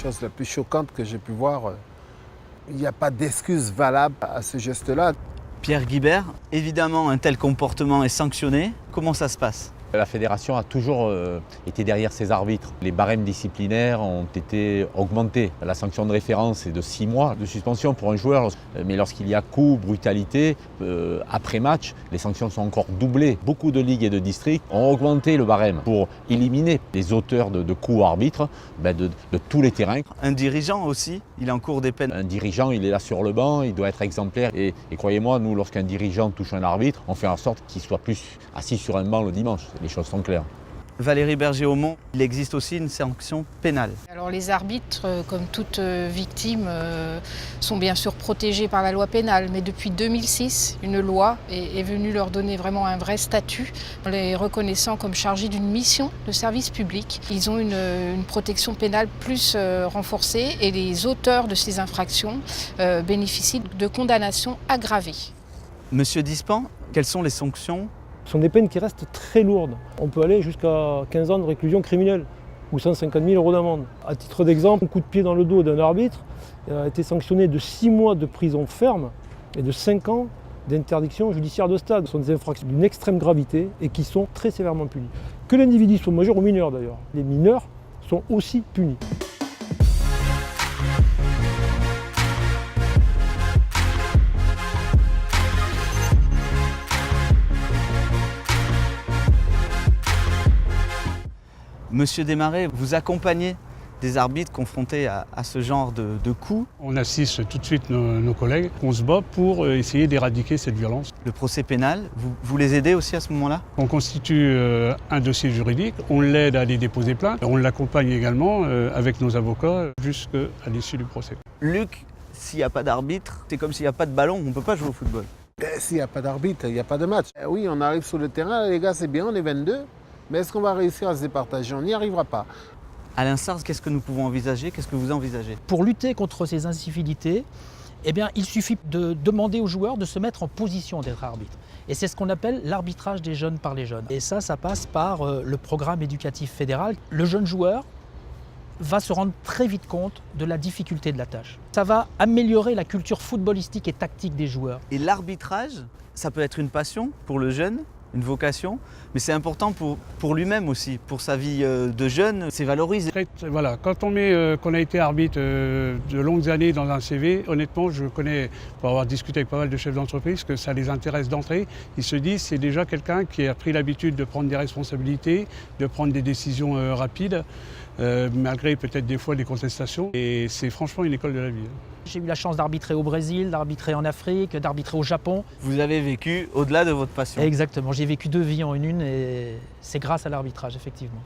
chose la plus choquante que j'ai pu voir. Il n'y a pas d'excuse valable à ce geste-là. Pierre Guibert, évidemment un tel comportement est sanctionné. Comment ça se passe ? La fédération a toujours été derrière ses arbitres. Les barèmes disciplinaires ont été augmentés. La sanction de référence est de 6 mois de suspension pour un joueur. Mais lorsqu'il y a coup, brutalité, après match, les sanctions sont encore doublées. Beaucoup de ligues et de districts ont augmenté le barème pour éliminer les auteurs de coups arbitres de tous les terrains. Un dirigeant aussi, il encourt des peines. Un dirigeant, il est là sur le banc, il doit être exemplaire. Et croyez-moi, nous, lorsqu'un dirigeant touche un arbitre, on fait en sorte qu'il soit plus assis sur un banc le dimanche. Les choses sont claires. Valérie Berger-Aumont, il existe aussi une sanction pénale. Alors les arbitres, comme toute victime, sont bien sûr protégés par la loi pénale. Mais depuis 2006, une loi est venue leur donner vraiment un vrai statut, en les reconnaissant comme chargés d'une mission de service public. Ils ont une protection pénale plus renforcée et les auteurs de ces infractions bénéficient de condamnations aggravées. Monsieur Dispan, quelles sont les sanctions ? Ce sont des peines qui restent très lourdes. On peut aller jusqu'à 15 ans de réclusion criminelle ou 150 000 € d'amende. À titre d'exemple, un coup de pied dans le dos d'un arbitre a été sanctionné de 6 mois de prison ferme et de 5 ans d'interdiction judiciaire de stade. Ce sont des infractions d'une extrême gravité et qui sont très sévèrement punies. Que l'individu soit majeur ou mineur d'ailleurs. Les mineurs sont aussi punis. Monsieur Desmarais, vous accompagnez des arbitres confrontés à ce genre de coups. On assiste tout de suite nos collègues, on se bat pour essayer d'éradiquer cette violence. Le procès pénal, vous les aidez aussi à ce moment-là ? On constitue un dossier juridique, on l'aide à aller déposer plainte, on l'accompagne également avec nos avocats jusqu'à l'issue du procès. Luc, s'il n'y a pas d'arbitre, c'est comme s'il n'y a pas de ballon, on ne peut pas jouer au football. S'il n'y a pas d'arbitre, il n'y a pas de match. Oui, on arrive sur le terrain, les gars, c'est bien, on est 22. Mais est-ce qu'on va réussir à se départager ? On n'y arrivera pas. Alain Sars, qu'est-ce que nous pouvons envisager ? Qu'est-ce que vous envisagez ? Pour lutter contre ces incivilités, il suffit de demander aux joueurs de se mettre en position d'être arbitre. Et c'est ce qu'on appelle l'arbitrage des jeunes par les jeunes. Et ça passe par le programme éducatif fédéral. Le jeune joueur va se rendre très vite compte de la difficulté de la tâche. Ça va améliorer la culture footballistique et tactique des joueurs. Et l'arbitrage, ça peut être une passion pour le jeune, une vocation, mais c'est important pour lui-même aussi, pour sa vie de jeune, c'est valorisé. Voilà, quand on met qu'on a été arbitre de longues années dans un CV, honnêtement, je connais, pour avoir discuté avec pas mal de chefs d'entreprise, que ça les intéresse d'entrer. Ils se disent c'est déjà quelqu'un qui a pris l'habitude de prendre des responsabilités, de prendre des décisions rapides, malgré peut-être des fois des contestations. Et c'est franchement une école de la vie. J'ai eu la chance d'arbitrer au Brésil, d'arbitrer en Afrique, d'arbitrer au Japon. Vous avez vécu au-delà de votre passion. Exactement, j'ai vécu 2 vies en une et c'est grâce à l'arbitrage, effectivement.